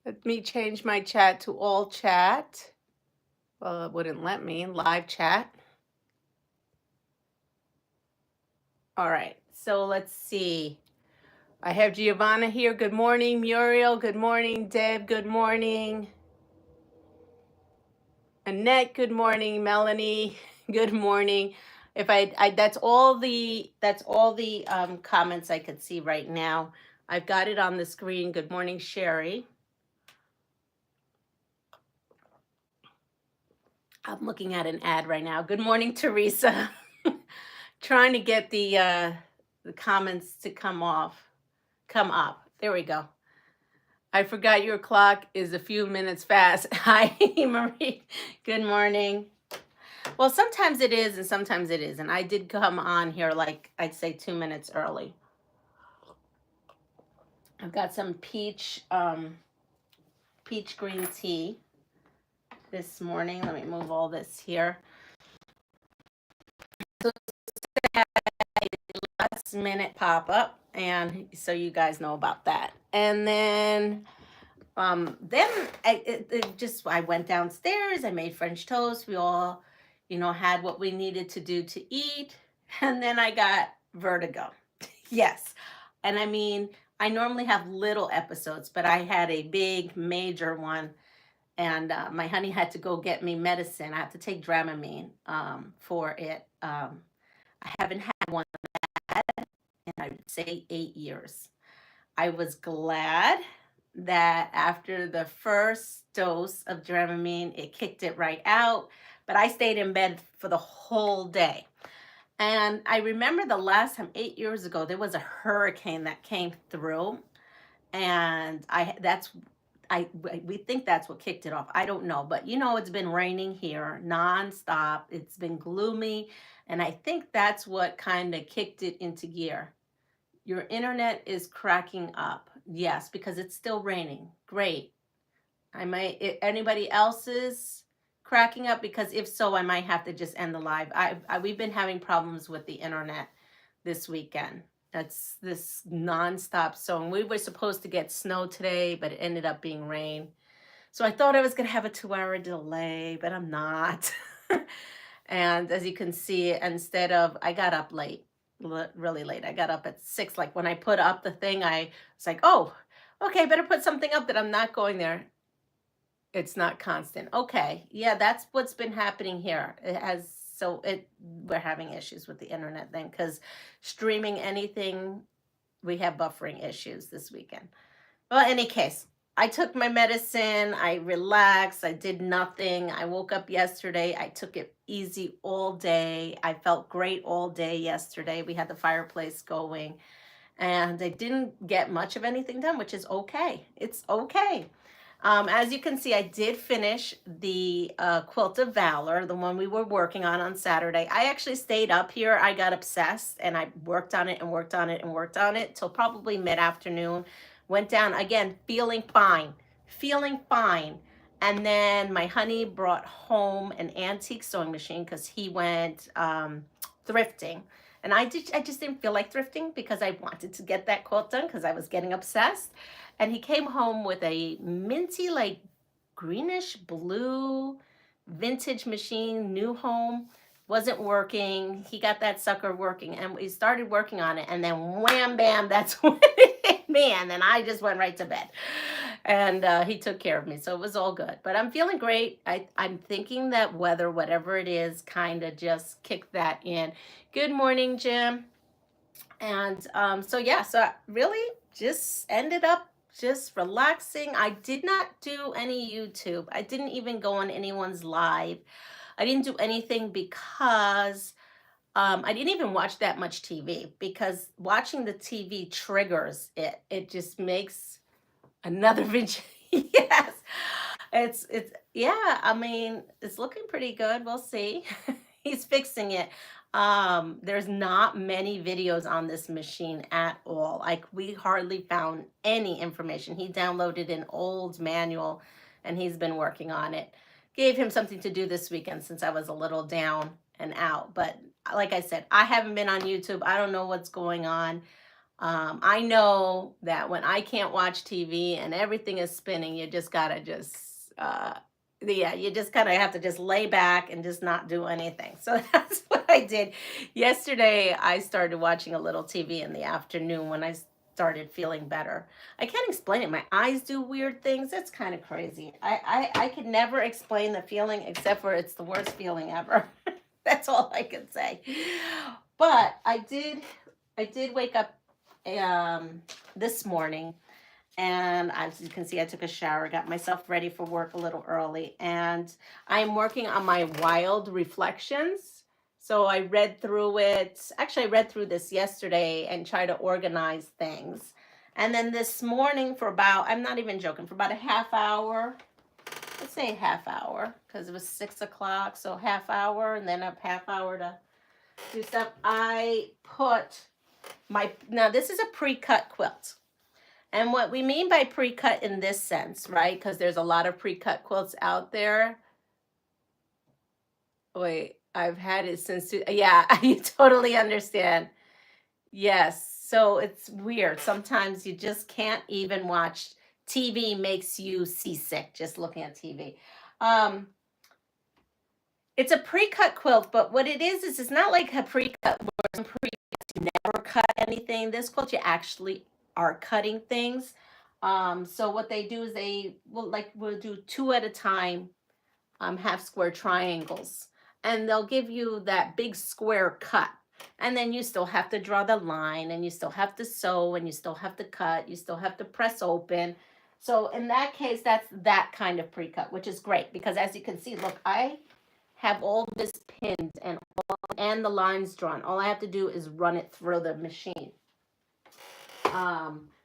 Let me change my chat to all chat. Well, it wouldn't let me. Live chat. All right. So let's see. I have Giovanna here. Good morning, Muriel. Good morning, Deb. Good morning, Annette. Good morning, Melanie. Good morning. If I that's all the comments I could see right now. I've got it on the screen. Good morning, Sherry. I'm looking at an ad right now. Good morning, Teresa. Trying to get the comments to come up. There we go. I forgot your clock is a few minutes fast. Hi, Marie. Good morning. Well, sometimes it is and sometimes it isn't. I did come on here like I'd say 2 minutes early. I've got some peach green tea this morning. Let me move all this here. So last minute pop up, and so you guys know about that. And then I went downstairs. I made French toast. We all, had what we needed to do to eat, and then I got vertigo. Yes, and I mean, I normally have little episodes, but I had a big major one, and my honey had to go get me medicine. I have to take Dramamine for it. I haven't had one in, I would say, 8 years. I was glad that after the first dose of Dramamine, it kicked it right out. But I stayed in bed for the whole day. And I remember the last time, 8 years ago, there was a hurricane that came through. And we think that's what kicked it off. I don't know. But it's been raining here nonstop. It's been gloomy. And I think that's what kind of kicked it into gear. Your internet is cracking up. Yes, because it's still raining. Great. Anybody else's cracking up? Because if so, I might have to just end the live. We've been having problems with the internet this weekend. That's this nonstop. So we were supposed to get snow today, but it ended up being rain. So I thought I was going to have a 2-hour delay, but I'm not. And as you can see, I got up late. Really late. I got up at 6. Like when I put up the thing, I was like, oh, okay, better put something up that I'm not going there. It's not constant. Okay. Yeah, that's what's been happening here. We're having issues with the internet then, because streaming anything, we have buffering issues this weekend. Well, any case, I took my medicine, I relaxed, I did nothing. I woke up yesterday, I took it easy all day. I felt great all day yesterday. We had the fireplace going, and I didn't get much of anything done, which is okay. It's okay. As you can see, I did finish the Quilt of Valor, the one we were working on Saturday. I actually stayed up here. I got obsessed, and I worked on it and worked on it and worked on it till probably mid-afternoon. Went down again, feeling fine. And then my honey brought home an antique sewing machine because he went thrifting. And I just didn't feel like thrifting because I wanted to get that quilt done because I was getting obsessed. And he came home with a minty, like greenish blue vintage machine, new home. Wasn't working. He got that sucker working, and we started working on it, and then wham bam, that's when it hit me, and then I just went right to bed. And he took care of me, so it was all good. But I'm feeling great. I'm thinking that weather, whatever it is, kind of just kicked that in. Good morning, Jim. And so I really just ended up just relaxing. I did not do any YouTube. I didn't even go on anyone's live. I didn't do anything because I didn't even watch that much TV, because watching the TV triggers it. It just makes another video. Yes. It's yeah, I mean, it's looking pretty good. We'll see. He's fixing it. There's not many videos on this machine at all. Like, we hardly found any information. He downloaded an old manual and he's been working on it. Gave him something to do this weekend since I was a little down and out. But like I said, I haven't been on YouTube. I don't know what's going on. I know that when I can't watch TV and everything is spinning, you just gotta yeah, you just kind of have to just lay back and just not do anything. So that's what I did. Yesterday, I started watching a little TV in the afternoon when I started feeling better. I can't explain it. My eyes do weird things. It's kind of crazy. I can never explain the feeling except for it's the worst feeling ever. That's all I can say. But I did wake up this morning, and as you can see, I took a shower, got myself ready for work a little early, and I'm working on my wild reflections. So I read through it. Actually, I read through this yesterday and tried to organize things. And then this morning for about, I'm not even joking, for about a half hour, let's say half hour, because it was 6 o'clock, so half hour, and then a half hour to do stuff. I put now this is a pre-cut quilt. And what we mean by pre-cut in this sense, right? Because there's a lot of pre-cut quilts out there. Wait, I've had it since, yeah, I totally understand. Yes, so it's weird. Sometimes you just can't even watch TV, makes you seasick just looking at TV. It's a pre-cut quilt, but what it is it's not like a pre-cut where some pre-cuts you never cut anything. This quilt you actually are cutting things. So what they do is they will do two at a time, half square triangles, and they'll give you that big square cut. And then you still have to draw the line, and you still have to sew, and you still have to cut, you still have to press open. So in that case, that's that kind of pre-cut, which is great because as you can see, look, I have all this pinned and the lines drawn. All I have to do is run it through the machine.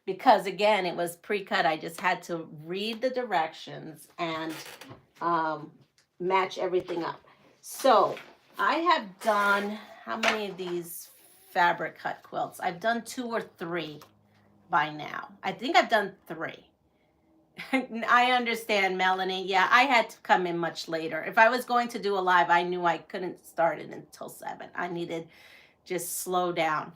Because again, it was pre-cut. I just had to read the directions and match everything up. So I have done, how many of these fabric cut quilts? I've done 2 or 3 by now. I think I've done 3. I understand, Melanie. Yeah, I had to come in much later. If I was going to do a live, I knew I couldn't start it until 7. I needed just slow down.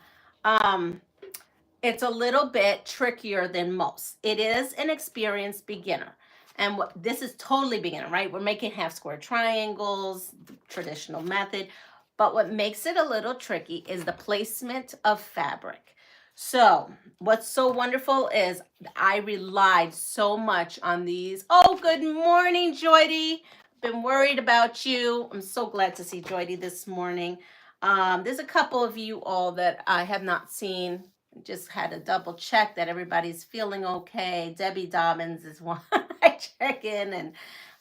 It's a little bit trickier than most. It is an experienced beginner. And this is totally beginner, right? We're making half square triangles, the traditional method. But what makes it a little tricky is the placement of fabric. So what's so wonderful is I relied so much on these. Oh, good morning, Joydy. Been worried about you. I'm so glad to see Joydy this morning. There's a couple of you all that I have not seen. Just had to double check that everybody's feeling okay. Debbie Dobbins is one I check in, and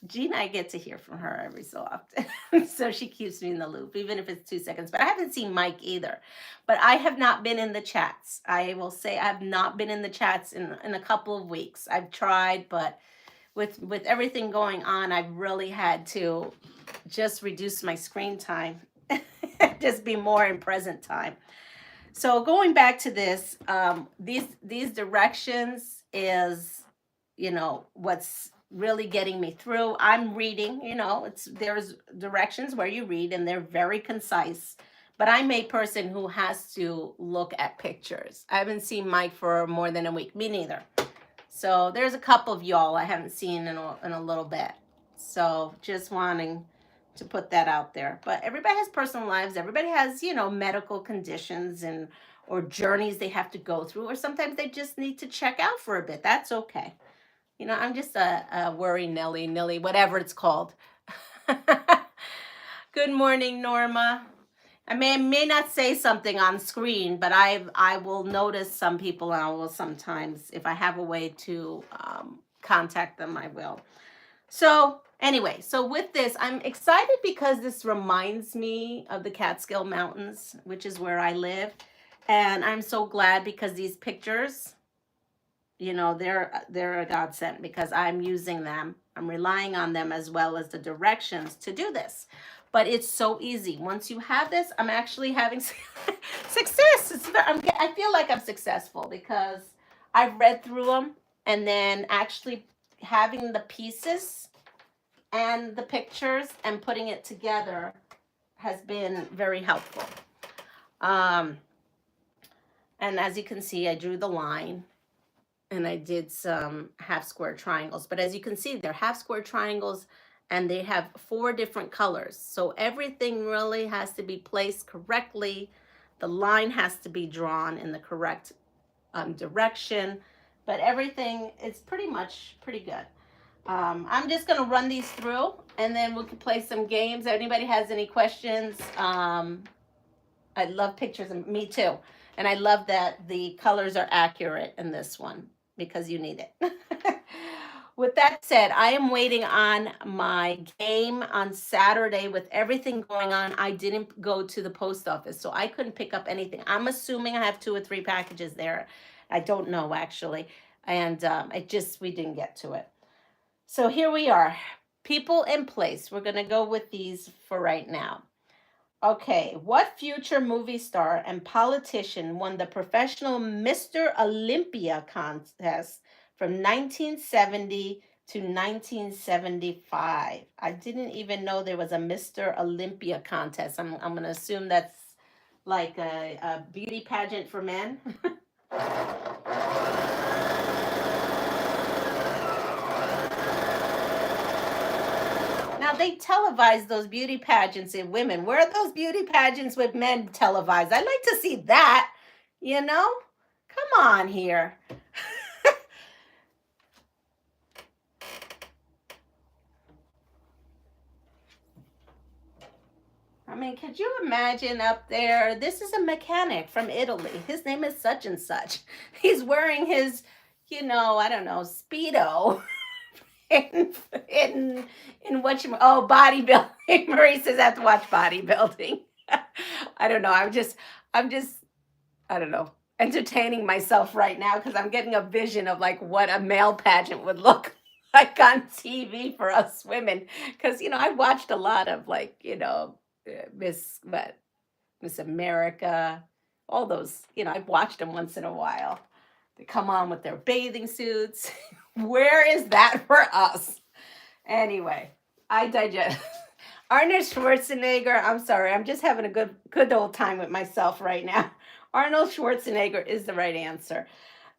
Gina, I get to hear from her every so often. So she keeps me in the loop, even if it's 2 seconds. But I haven't seen Mike either. But I have not been in the chats. I will say I have not been in the chats in a couple of weeks. I've tried, but with everything going on, I've really had to just reduce my screen time. Just be more in present time. So going back to this, these directions is, what's really getting me through. I'm reading, there's directions where you read and they're very concise, but I'm a person who has to look at pictures. I haven't seen Mike for more than a week, me neither. So there's a couple of y'all I haven't seen in a little bit. So just wanting to put that out there. But everybody has personal lives. Everybody has, medical conditions or journeys they have to go through, or sometimes they just need to check out for a bit. That's okay. I'm just a worry nilly, whatever it's called. Good morning, Norma. I may not say something on screen, but I will notice some people, and I will sometimes, if I have a way to contact them, I will. So anyway, so with this, I'm excited because this reminds me of the Catskill Mountains, which is where I live. And I'm so glad because these pictures, they're a godsend because I'm using them. I'm relying on them as well as the directions to do this. But it's so easy. Once you have this, I'm actually having success. I feel like I'm successful because I've read through them, and then actually having the pieces and the pictures and putting it together has been very helpful. And as you can see, I drew the line and I did some half square triangles. But as you can see, they're half square triangles and they have 4 different colors. So everything really has to be placed correctly. The line has to be drawn in the correct direction, but everything is pretty good. I'm just gonna run these through and then we can play some games. If anybody has any questions, I love pictures, and me too. And I love that the colors are accurate in this one because you need it. With that said, I am waiting on my game on Saturday. With everything going on, I didn't go to the post office, so I couldn't pick up anything. I'm assuming I have 2 or 3 packages there. I don't know actually. And we didn't get to it. So here we are. People in place. We're going to go with these for right now. Okay, what future movie star and politician won the professional Mr. Olympia contest from 1970 to 1975? I didn't even know there was a Mr. Olympia contest. I'm going to assume that's like a beauty pageant for men. Now they televise those beauty pageants in women. Where are those beauty pageants with men televised? I'd like to see that, you know? Come on here. I mean, could you imagine up there? This is a mechanic from Italy. His name is such and such. He's wearing his, I don't know, Speedo. in what bodybuilding. Marie says I have to watch bodybuilding. I don't know. I'm just I don't know, entertaining myself right now because I'm getting a vision of like what a male pageant would look like on TV for us women. Because I watched a lot of like Miss America, all those. I've watched them once in a while. They come on with their bathing suits. Where is that for us? Anyway, I digest. Arnold Schwarzenegger. I'm sorry. I'm just having a good old time with myself right now. Arnold Schwarzenegger is the right answer.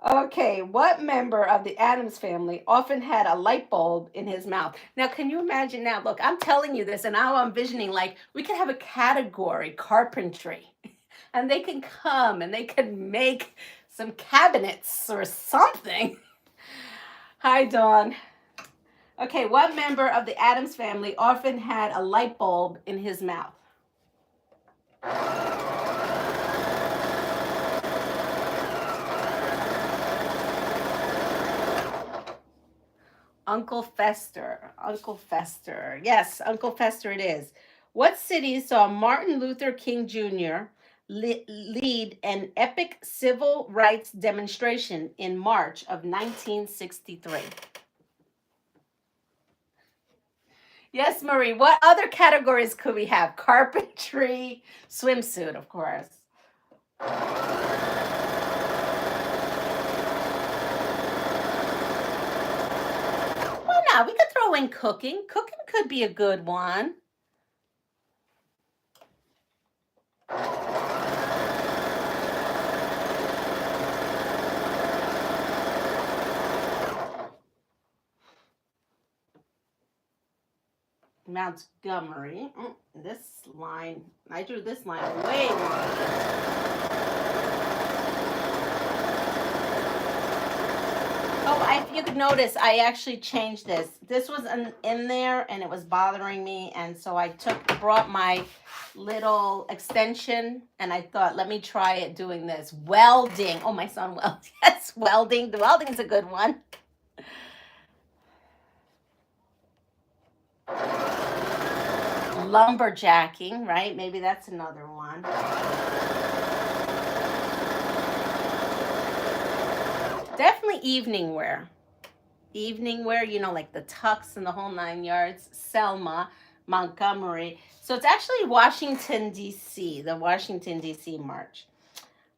Okay, what member of the Addams family often had a light bulb in his mouth? Now, can you imagine now? Look, I'm telling you this, and now I'm envisioning like we could have a category, carpentry, and they can come and they can make some cabinets or something. Hi, Dawn. Okay, what member of the Addams family often had a light bulb in his mouth? Uncle Fester. Uncle Fester. Yes, Uncle Fester it is. What city saw Martin Luther King Jr. lead an epic civil rights demonstration in March of 1963? Yes, Marie. What other categories could we have? Carpentry, swimsuit, of course. Why not? We could throw in cooking. Cooking could be a good one. Montgomery. This line, I drew this line way wrong. Oh, if you could notice, I actually changed this. This was in there and it was bothering me. And so I brought my little extension and I thought, let me try it doing this. Welding. Oh, my son welds. Yes, welding. The welding is a good one. Lumberjacking, right? Maybe that's another one. Definitely evening wear. Evening wear, like the tux and the whole 9 yards. Selma, Montgomery. So it's actually Washington, D.C., the Washington, D.C. March.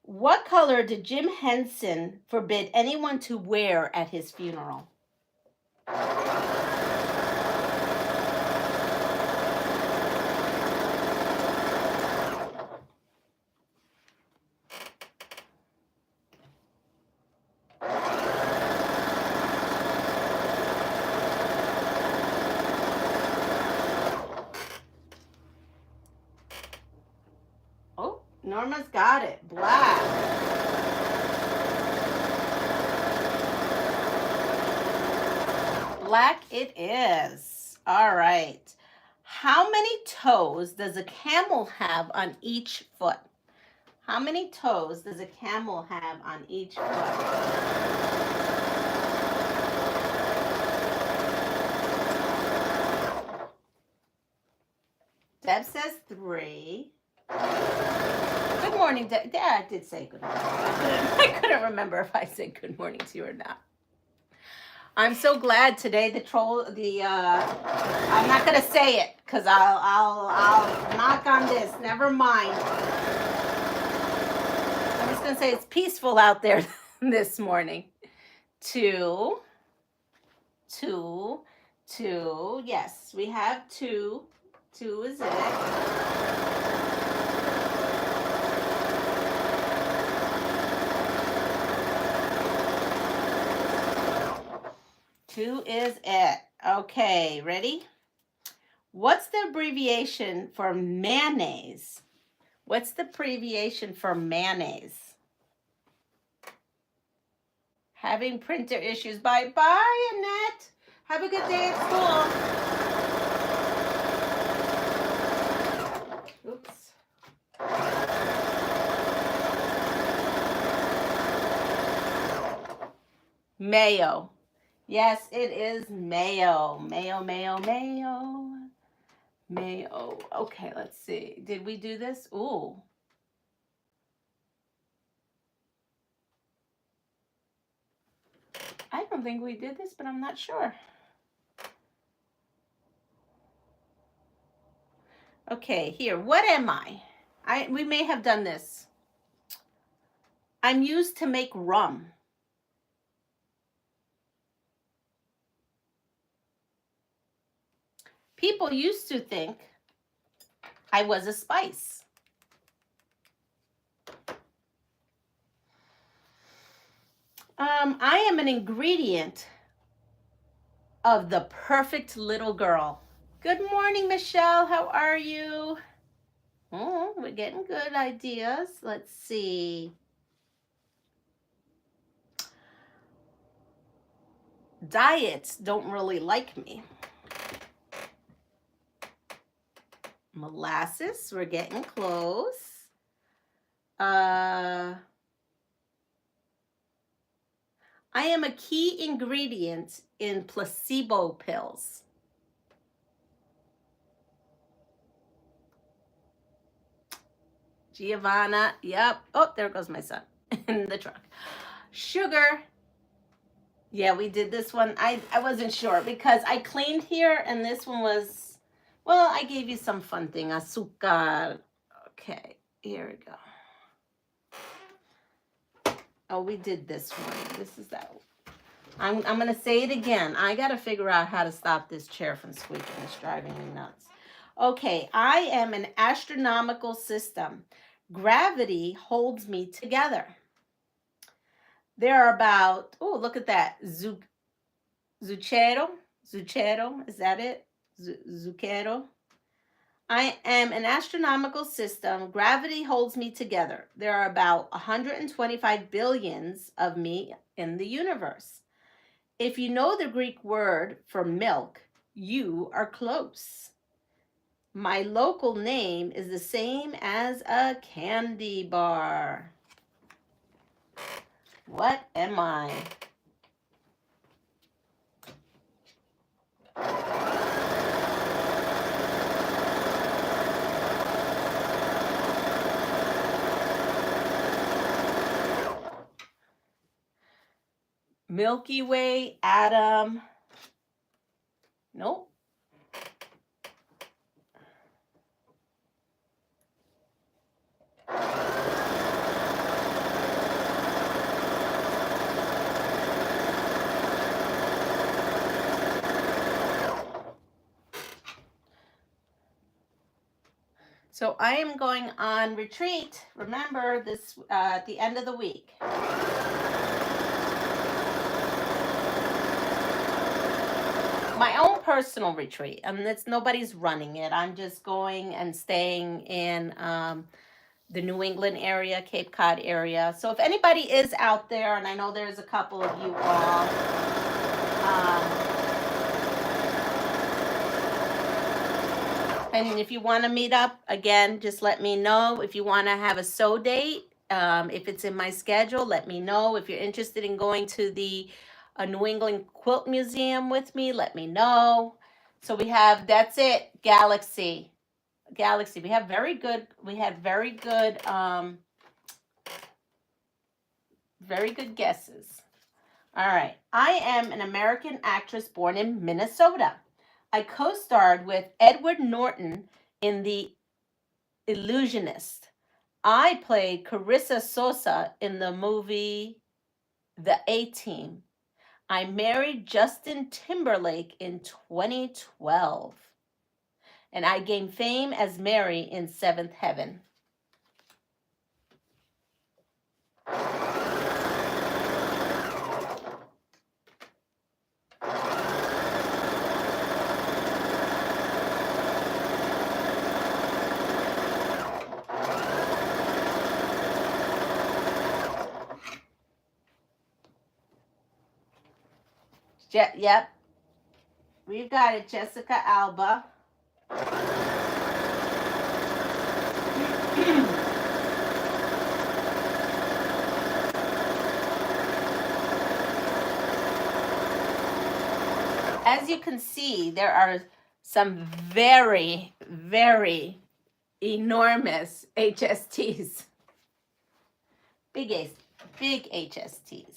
What color did Jim Henson forbid anyone to wear at his funeral? Norma's got it. Black. Black it is. All right. How many toes does a camel have on each foot? How many toes does a camel have on each foot? Deb says 3. Good morning, Deb. Yeah, I did say good morning. I couldn't remember if I said good morning to you or not. I'm so glad today I'm not gonna say it because I'll knock on this. Never mind. I'm just gonna say it's peaceful out there this morning. 2. Yes, we have 2. 2 is it. Two is it. Okay, ready? What's the abbreviation for mayonnaise? What's the abbreviation for mayonnaise? Having printer issues. Bye, Annette. Have a good day at school. Oops. Mayo. Yes, it is mayo. Mayo. Okay, let's see. Did we do this? Ooh. I don't think we did this, but I'm not sure. Okay, here. What am I? We may have done this. I'm used to make rum. People used to think I was a spice. I am an ingredient of the perfect little girl. Good morning, Michelle. How are you? Oh, we're getting good ideas. Let's see. Diets don't really like me. Molasses, we're getting close. I am a key ingredient in placebo pills. Giovanna, yep. Oh, there goes my son in the truck. Sugar. Yeah, we did this one. I wasn't sure because I cleaned here and this one was, well, I gave you some fun thing. Azúcar. Okay, here we go. Oh, we did this one. This is that one. I'm going to say it again. I got to figure out how to stop this chair from squeaking. It's driving me nuts. Okay, I am an astronomical system. Gravity holds me together. There are about, oh, look at that. Zucchero, is that it? Zucchero. I am an astronomical system. Gravity holds me together. There are about 125 billions of me in the universe. If you know the Greek word for milk, you are close. My local name is the same as a candy bar. What am I? Milky Way, atom. Nope. So I am going on retreat. Remember this at the end of the week. My own personal retreat, and it's nobody's running it. I'm just going and staying in the New England area, Cape Cod area. So if anybody is out there, and I know there's a couple of you all, and if you want to meet up, again, just let me know. If you want to have a sew date, if it's in my schedule, let me know. If you're interested in going to the New England Quilt Museum with me, let me know. So we have, that's it, Galaxy. Galaxy. We had very good guesses. All right. I am an American actress born in Minnesota. I co-starred with Edward Norton in The Illusionist. I played Carissa Sosa in the movie The A-Team. I married Justin Timberlake in 2012. And I gained fame as Mary in Seventh Heaven. Yep. We've got it, Jessica Alba. As you can see, there are some very, very enormous HSTs. Big HSTs.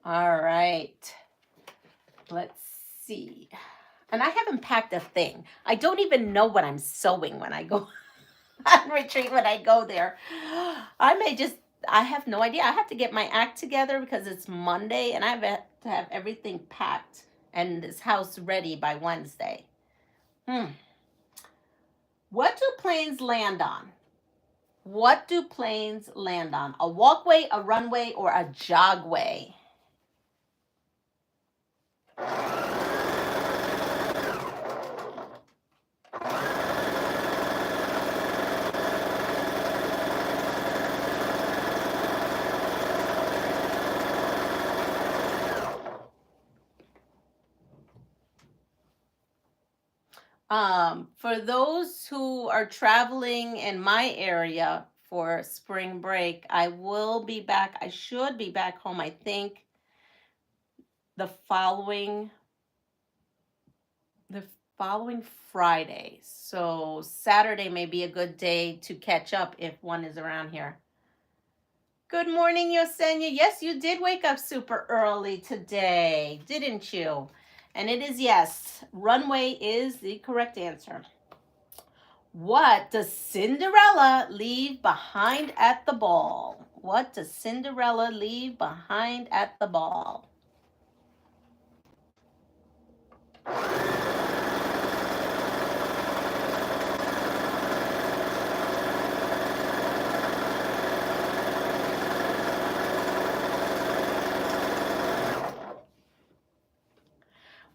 All right. Let's see. And I haven't packed a thing. I don't even know what I'm sewing when I go on retreat, when I go there. I have no idea. I have to get my act together because it's Monday and I have to have everything packed and this house ready by Wednesday. What do planes land on? What do planes land on? A walkway, a runway, or a jogway? For those who are traveling in my area for spring break, I will be back. I should be back home, I think, the following Friday. So Saturday may be a good day to catch up if one is around here. Good morning, Yosenia. Yes, you did wake up super early today, didn't you? And it is yes. Runway is the correct answer. What does Cinderella leave behind at the ball? What does Cinderella leave behind at the ball?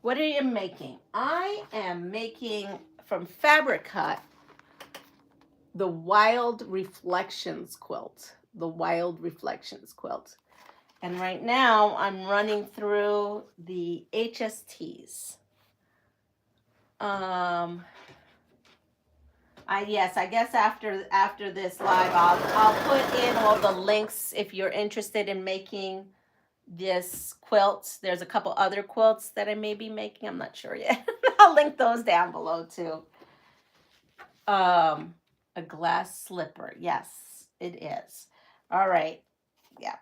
What are you making? I am making from Fabric Cut the Wild Reflections quilt. The Wild Reflections quilt. And right now I'm running through the HSTs. I guess after this live I'll put in all the links if you're interested in making this quilt. There's a couple other quilts that I may be making. I'm not sure yet. I'll link those down below too. A glass slipper. Yes, it is. All right. Yeah.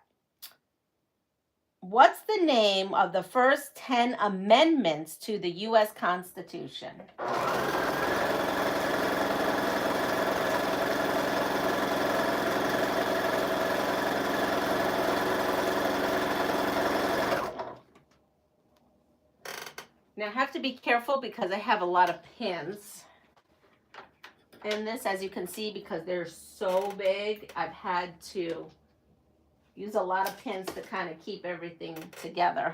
What's the name of the first 10 amendments to the U.S. Constitution? Now I have to be careful because I have a lot of pins in this, as you can see, because they're so big. I've had to use a lot of pins to kind of keep everything together.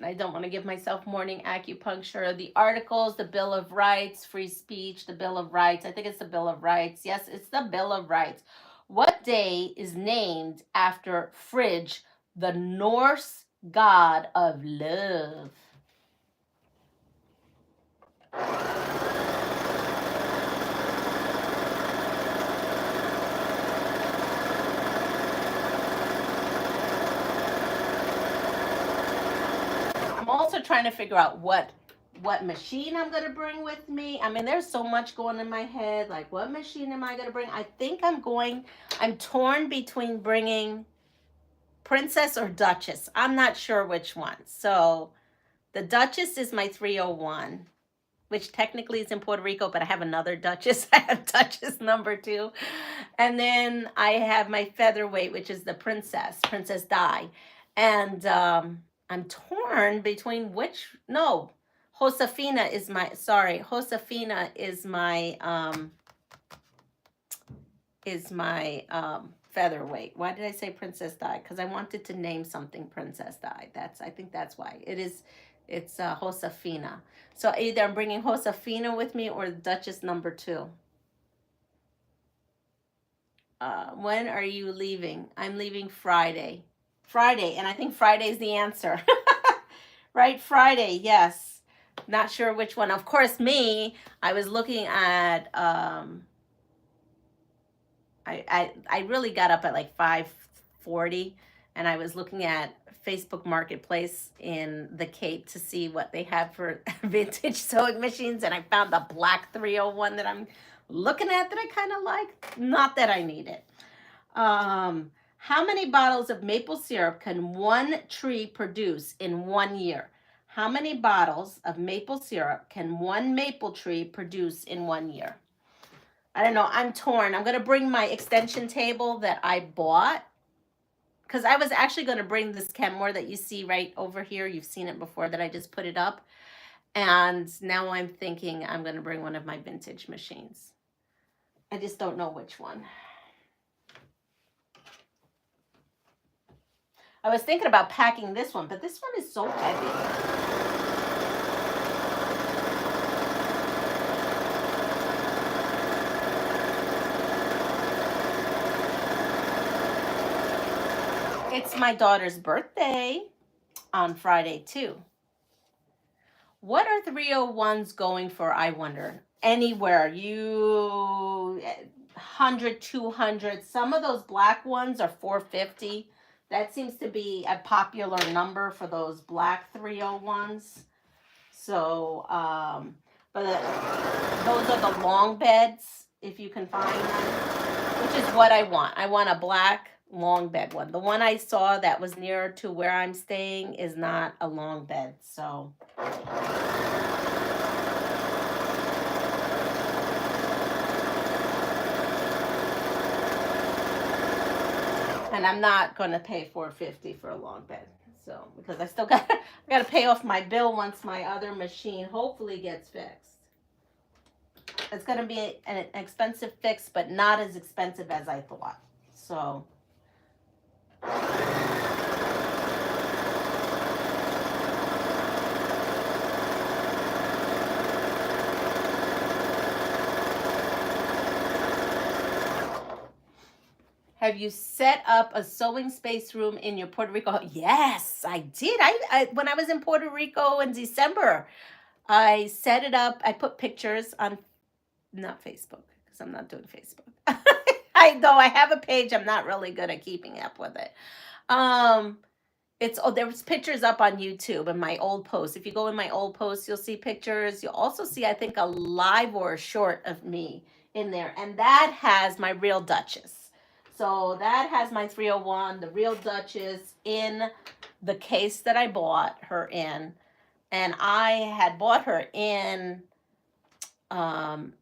I don't want to give myself morning acupuncture. The articles, the Bill of Rights, free speech, the Bill of Rights. I think it's the Bill of Rights. Yes, it's the Bill of Rights. What day is named after Frigg, the Norse god of love? I'm also trying to figure out what machine I'm going to bring with me. I mean, there's so much going in my head. Like, what machine am I going to bring? I think I'm torn between bringing Princess or Duchess. I'm not sure which one. So the Duchess is my 301, which technically is in Puerto Rico, but I have another Duchess. I have Duchess number 2. And then I have my featherweight, which is the Princess Di. And I'm torn between Josefina is my featherweight. Why did I say Princess Di? Because I wanted to name something Princess Di. I think that's why. It's Josefina. So either I'm bringing Josefina with me or Duchess number 2. When are you leaving? I'm leaving Friday. And I think Friday is the answer. Right, Friday, yes. Not sure which one. Of course, I was looking at, I really got up at like 5:40, and I was looking at Facebook Marketplace in the Cape to see what they have for vintage sewing machines, and I found the black 301 that I'm looking at that I kind of like. Not that I need it. How many bottles of maple syrup can one tree produce in 1 year? How many bottles of maple syrup can one maple tree produce in 1 year? I don't know. I'm torn. I'm going to bring my extension table that I bought, because I was actually going to bring this Kenmore that you see right over here. You've seen it before, that I just put it up. And now I'm thinking I'm going to bring one of my vintage machines. I just don't know which one. I was thinking about packing this one, but this one is so heavy. It's my daughter's birthday on Friday, too. What are 301s going for, I wonder? Anywhere. 100, 200. Some of those black ones are 450. That seems to be a popular number for those black 301s. So, but those are the long beds, if you can find them, which is what I want. I want a black long bed one. The one I saw that was nearer to where I'm staying is not a long bed, so. And I'm not going to pay $450 for a long bed. So, because I still got to pay off my bill once my other machine hopefully gets fixed. It's going to be an expensive fix, but not as expensive as I thought. So, have you set up a sewing space room in your Puerto Rico? Yes, I did. I when I was in Puerto Rico in December, I set it up. I put pictures on, not Facebook, because I'm not doing Facebook. Though I have a page, I'm not really good at keeping up with it. There was pictures up on YouTube and my old posts. If you go in my old posts, you'll see pictures. You'll also see, I think, a live or a short of me in there, and that has my real Duchess. So that has my 301, the real Duchess, in the case that I bought her in. And I had bought her in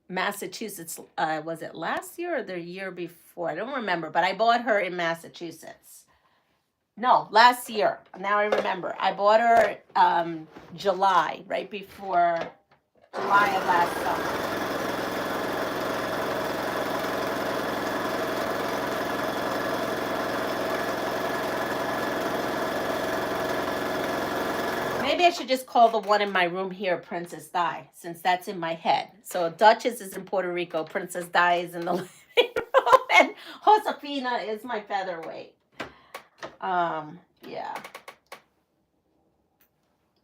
Massachusetts. Was it last year or the year before? I don't remember, but I bought her in Massachusetts. No, last year. Now I remember. I bought her July, right before July of last summer. maybe I should just call the one in my room here Princess Di, since that's in my head. So Duchess is in Puerto Rico, Princess Di is in the living room, and Josefina is my featherweight. Yeah.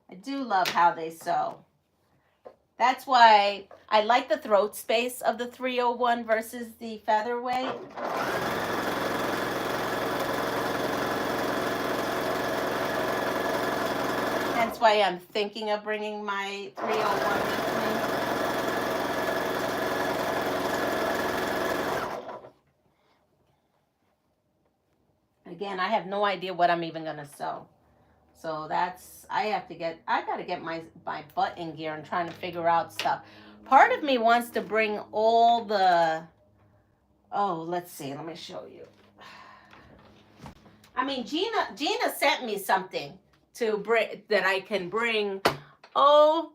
I do love how they sew. That's why I like the throat space of the 301 versus the featherweight. That's why I'm thinking of bringing my 301 with me. Again, I have no idea what I'm even going to sew. So that's, I got to get my butt in gear and trying to figure out stuff. Part of me wants to bring all the, oh, let's see, let me show you. I mean, Gina sent me something to bring, that I can bring. Oh,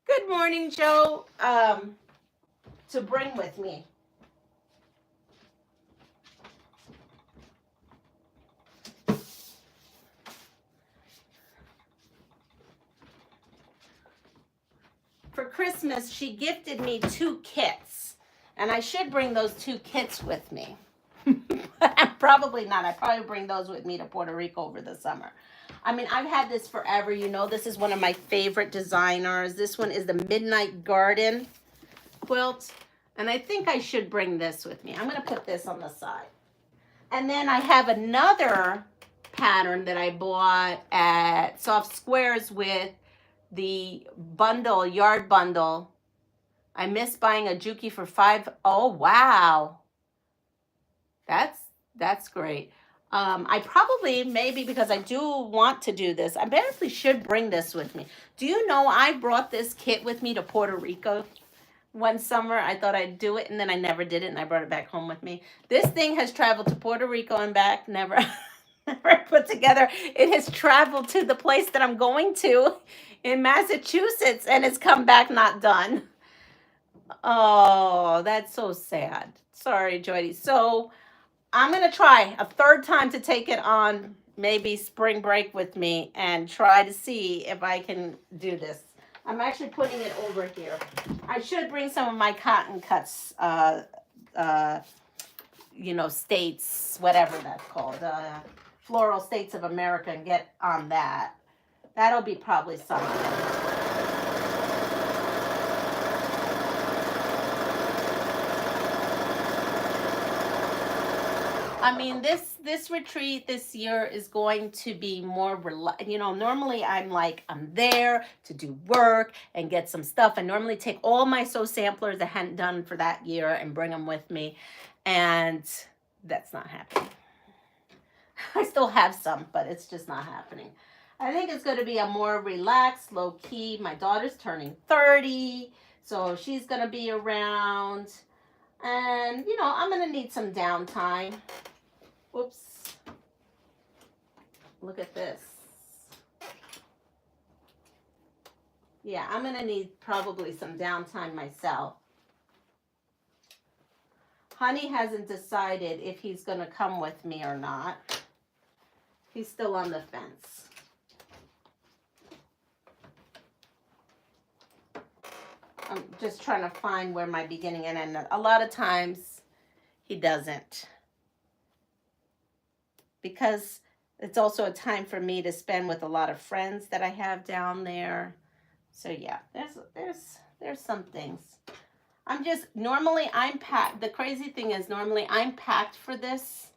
good morning, Joe. To bring with me. For Christmas, she gifted me 2 kits, and I should bring those 2 kits with me. Probably not. I probably bring those with me to Puerto Rico over the summer. I mean, I've had this forever. You know, this is one of my favorite designers. This one is the Midnight Garden quilt, and I think I should bring this with me. I'm going to put this on the side. And then I have another pattern that I bought at Soft Squares with the bundle, yard bundle. I missed buying a Juki for $5. Oh, wow. That's great. I probably, maybe because I do want to do this, I basically should bring this with me. Do you know I brought this kit with me to Puerto Rico one summer? I thought I'd do it, and then I never did it, and I brought it back home with me. This thing has traveled to Puerto Rico and back, never put together. It has traveled to the place that I'm going to in Massachusetts, and it's come back not done. Oh, that's so sad. Sorry, Joydy. So I'm going to try a 3rd time to take it on maybe spring break with me and try to see if I can do this. I'm actually putting it over here. I should bring some of my cotton cuts, you know, states, whatever that's called, floral states of America, and get on that. That'll be probably something. I mean, this retreat this year is going to be more, you know, normally I'm there to do work and get some stuff. I normally take all my sew samplers I hadn't done for that year and bring them with me. And that's not happening. I still have some, but it's just not happening. I think it's going to be a more relaxed, low key. My daughter's turning 30, so she's going to be around. And, you know, I'm going to need some downtime. Whoops. Look at this. Yeah, I'm going to need probably some downtime myself. Honey hasn't decided if he's going to come with me or not. He's still on the fence. I'm just trying to find where my beginning and end. A lot of times he doesn't. Because it's also a time for me to spend with a lot of friends that I have down there. So yeah, there's some things. Normally I'm packed. The crazy thing is normally I'm packed for this.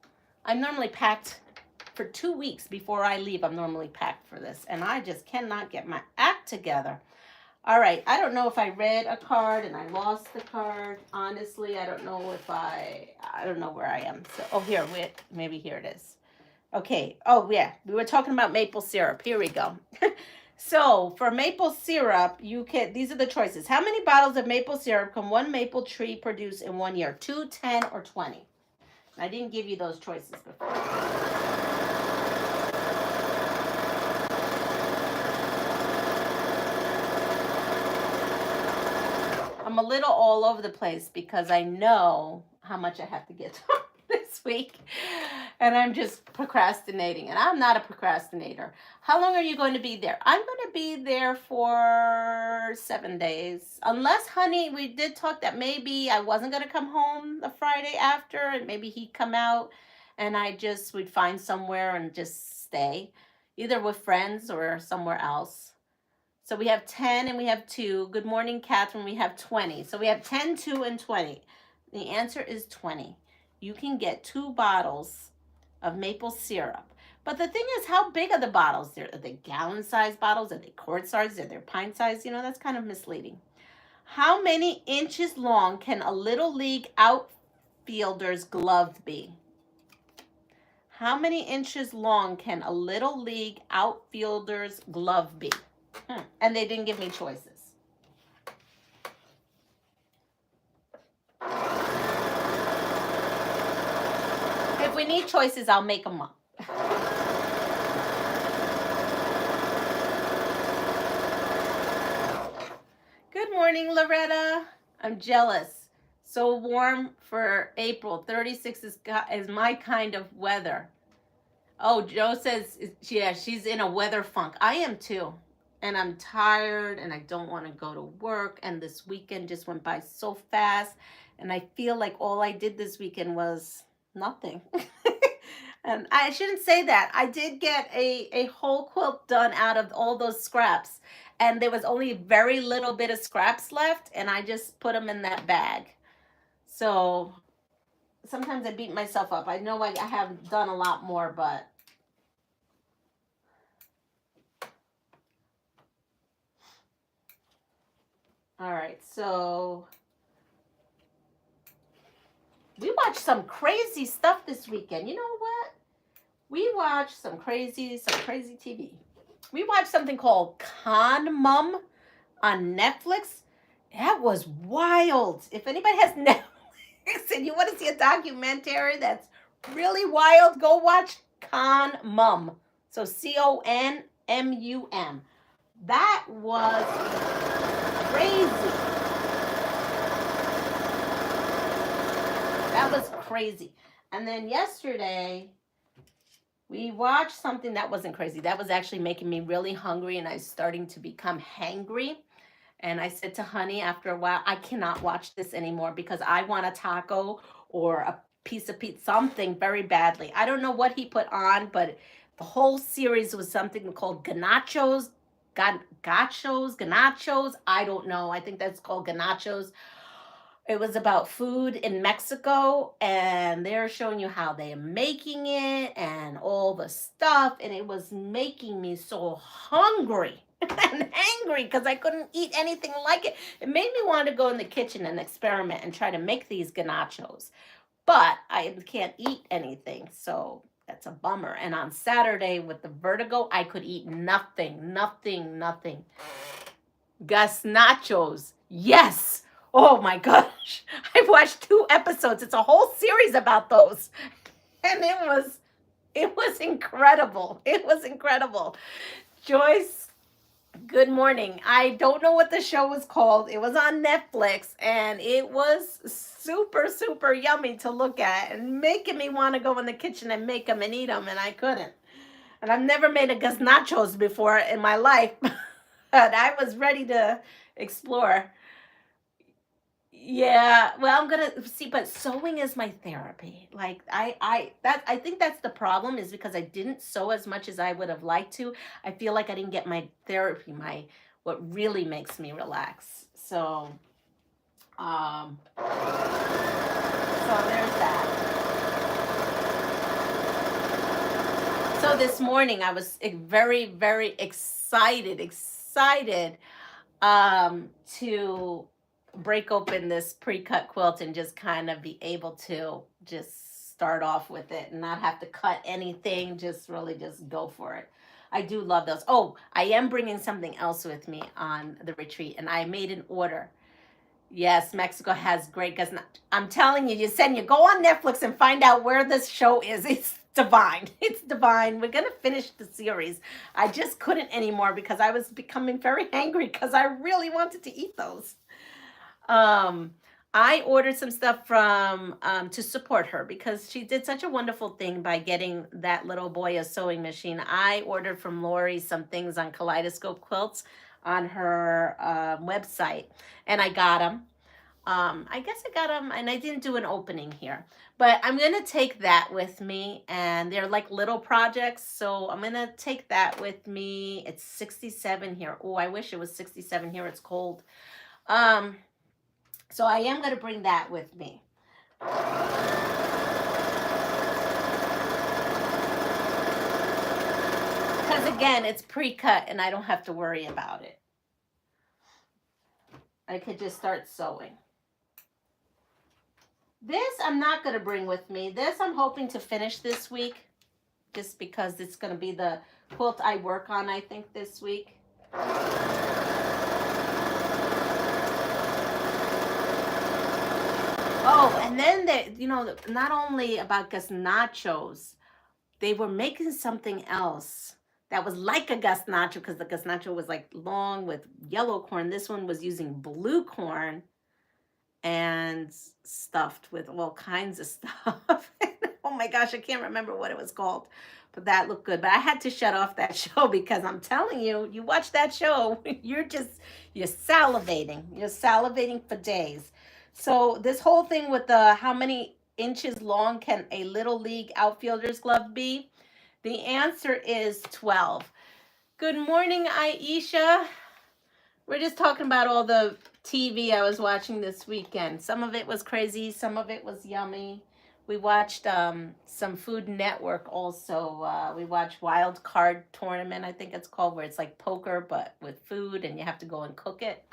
I'm normally packed for 2 weeks before I leave. I'm normally packed for this. And I just cannot get my act together. All right, I don't know if I read a card and I lost the card. Honestly, I don't know if I don't know where I am. So, oh, here, wait, maybe here it is. Okay, oh yeah, we were talking about maple syrup. Here we go. So for maple syrup, these are the choices. How many bottles of maple syrup can one maple tree produce in 1 year? 2, 10, or 20? I didn't give you those choices before. I'm a little all over the place because I know how much I have to get done this week. And I'm just procrastinating, and I'm not a procrastinator. How long are you going to be there? I'm going to be there for 7 days. Unless, honey, we did talk that maybe I wasn't going to come home the Friday after, and maybe he'd come out and we'd find somewhere and just stay, either with friends or somewhere else. So we have 10 and we have 2. Good morning, Catherine. We have 20. So we have 10, 2, and 20. The answer is 20. You can get 2 bottles of maple syrup. But the thing is, how big are the bottles? Are they gallon-sized bottles? Are they quart-sized? Are they pint-sized? That's kind of misleading. How many inches long can a Little League outfielder's glove be? How many inches long can a Little League outfielder's glove be? And they didn't give me choices. If we need choices, I'll make them up. Good morning, Loretta. I'm jealous. So warm for April. 36 is my kind of weather. Oh, Joe says, yeah, she's in a weather funk. I am too. And I'm tired and I don't want to go to work. And this weekend just went by so fast. And I feel like all I did this weekend was nothing. And I shouldn't say that. I did get a whole quilt done out of all those scraps. And there was only very little bit of scraps left. And I just put them in that bag. So sometimes I beat myself up. I know I have done a lot more, but all right, so we watched some crazy stuff this weekend. You know what? We watched some crazy TV. We watched something called Con Mum on Netflix. That was wild. If anybody has Netflix and you want to see a documentary that's really wild, go watch Con Mum. So CONMUM. That was crazy. That was crazy. And then yesterday, we watched something that wasn't crazy. That was actually making me really hungry, and I was starting to become hangry. And I said to Honey after a while, I cannot watch this anymore because I want a taco or a piece of pizza, something very badly. I don't know what he put on, but the whole series was something called ganachos. Ganachos. I don't know. I think that's called ganachos. It was about food in Mexico, and they're showing you how they're making it and all the stuff. And it was making me so hungry and angry because I couldn't eat anything like it. It made me want to go in the kitchen and experiment and try to make these ganachos. But I can't eat anything, so that's a bummer. And on Saturday with the vertigo, I could eat nothing. Gazpachos, yes. Oh my gosh, I've watched 2 episodes. It's a whole series about those, and it was incredible. It was incredible. Joyce, good morning. I don't know what the show was called. It was on Netflix, and it was super yummy to look at and making me want to go in the kitchen and make them and eat them, and I couldn't. And I've never made a gazpachos before in my life, but I was ready to explore. Yeah, well, I'm gonna see, but sewing is my therapy. Like I think that's the problem, is because I didn't sew as much as I would have liked to. I feel like I didn't get my therapy, what really makes me relax. So there's that. So this morning I was very excited to break open this pre-cut quilt and just kind of be able to just start off with it and not have to cut anything, just really just go for it. I do love those. Oh, I am bringing something else with me on the retreat, and I made an order. Yes, Mexico has great gazpacho. I'm telling you, Yesenia, go on Netflix and find out where this show is. It's divine. It's divine. We're going to finish the series. I just couldn't anymore because I was becoming very angry because I really wanted to eat those. I ordered some stuff from to support her because she did such a wonderful thing by getting that little boy a sewing machine. I ordered from Lori some things on Kaleidoscope Quilts on her website, and I got them. I guess I got them, and I didn't do an opening here, but I'm gonna take that with me, and they're like little projects, so I'm gonna take that with me. It's 67 here. Oh, I wish it was 67 here. It's cold. Um, so I am gonna bring that with me. Because again, it's pre-cut and I don't have to worry about it. I could just start sewing. This I'm not going to bring with me. This I'm hoping to finish this week, just because it's going to be the quilt I work on, I think, this week. Oh, and then they, not only about gazpachos, they were making something else that was like a gazpacho, because the gazpacho was like long with yellow corn. This one was using blue corn and stuffed with all kinds of stuff. Oh my gosh, I can't remember what it was called, but that looked good. But I had to shut off that show because I'm telling you, you watch that show, you're salivating. You're salivating for days. So this whole thing with the how many inches long can a little league outfielder's glove be? The answer is 12. Good morning, Aisha. We're just talking about all the TV I was watching this weekend. Some of it was crazy, some of it was yummy. We watched some Food Network also. We watched Wild Card Tournament, I think it's called, where it's like poker but with food and you have to go and cook it.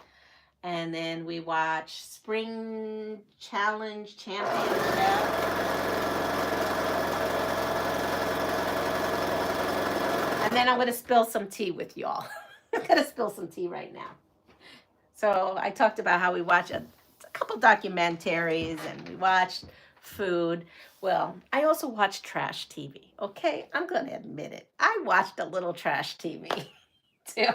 And then we watched Spring Challenge Championship. And then I'm going to spill some tea with y'all. I'm going to spill some tea right now. So I talked about how we watch a couple documentaries and we watched food. Well, I also watched trash TV. Okay, I'm going to admit it. I watched a little trash TV too.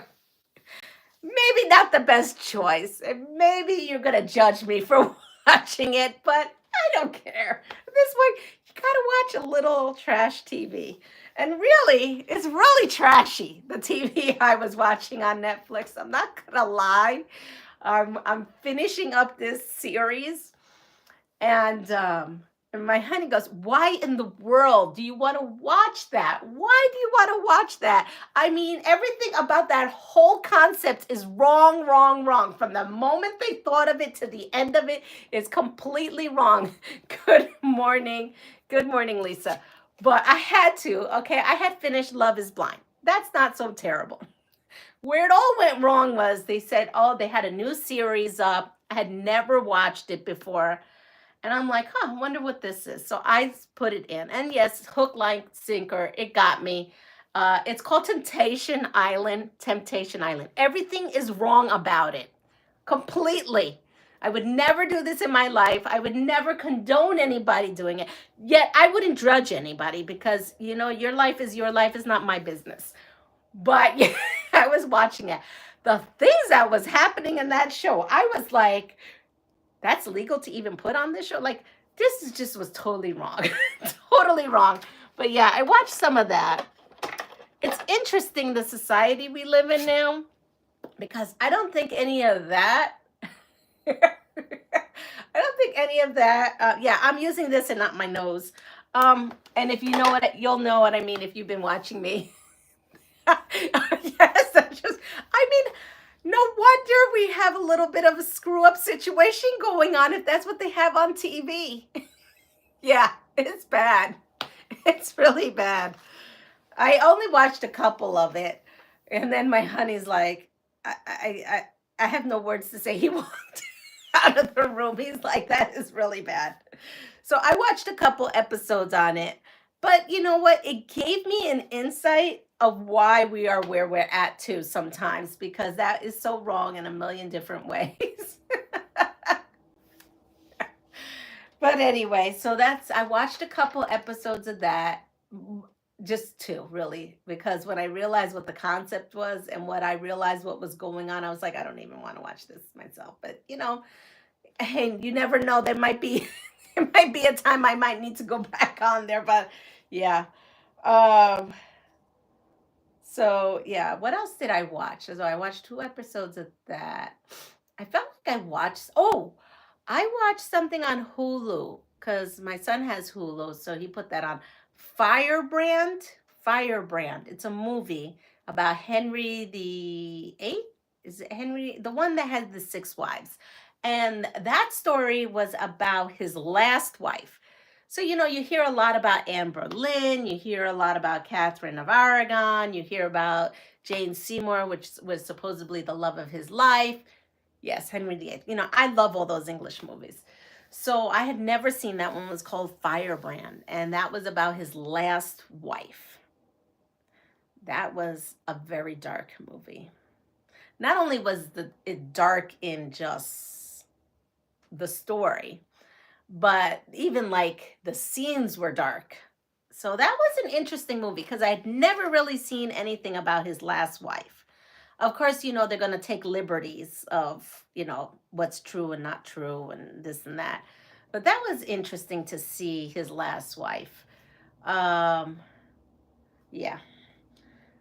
Maybe not the best choice. And maybe you're going to judge me for watching it, but I don't care. This way, you got to watch a little trash TV. And really, it's really trashy, the TV I was watching on Netflix. I'm not going to lie. I'm finishing up this series. And my honey goes, why in the world do you want to watch that? Why do you want to watch that? I mean, everything about that whole concept is wrong, wrong, wrong. From the moment they thought of it to the end of it is completely wrong. Good morning. Good morning, Lisa. But I had to, okay? I had finished Love is Blind. That's not so terrible. Where it all went wrong was they said, oh, they had a new series up. I had never watched it before. And I'm like, I wonder what this is. So I put it in. And yes, hook, line, sinker, it got me. It's called Temptation Island. Temptation Island. Everything is wrong about it. Completely. I would never do this in my life. I would never condone anybody doing it. Yet I wouldn't judge anybody because, your life is not my business. But I was watching it. The things that was happening in that show, I was like, that's legal to even put on this show? Like, this just was totally wrong. Totally wrong. But yeah, I watched some of that. It's interesting, the society we live in now, because I don't think any of that, yeah, I'm using this and not my nose. And if you know what, you'll know what I mean if you've been watching me. Yes, I mean, no wonder we have a little bit of a screw up situation going on if that's what they have on TV. Yeah, it's bad. It's really bad. I only watched a couple of it, and then my honey's like, I have no words to say. He walked out of the room. He's like, that is really bad. So I watched a couple episodes on it, but you know what? It gave me an insight of why we are where we're at too sometimes, because that is so wrong in a million different ways. But anyway, so I watched a couple episodes of that, just two really, because when I realized what the concept was and what I realized what was going on, I was like, I don't even want to watch this myself. But And you never know, there might be there might be a time I might need to go back on there, but yeah. Um so yeah, what else did I watch? So I watched 2 episodes of that. I felt like I watched, oh, I watched something on Hulu because my son has Hulu, so he put that on. Firebrand. Firebrand. It's a movie about Henry the Eighth. Is it Henry, the one that had the 6 wives? And that story was about his last wife. So, you hear a lot about Anne Boleyn, you hear a lot about Catherine of Aragon, you hear about Jane Seymour, which was supposedly the love of his life. Yes, Henry VIII. I love all those English movies. So I had never seen that one. It was called Firebrand, and that was about his last wife. That was a very dark movie. Not only was it dark in just the story, but even like the scenes were dark. So that was an interesting movie because I had never really seen anything about his last wife. Of course, they're going to take liberties of, what's true and not true and this and that. But that was interesting to see his last wife. Um, yeah.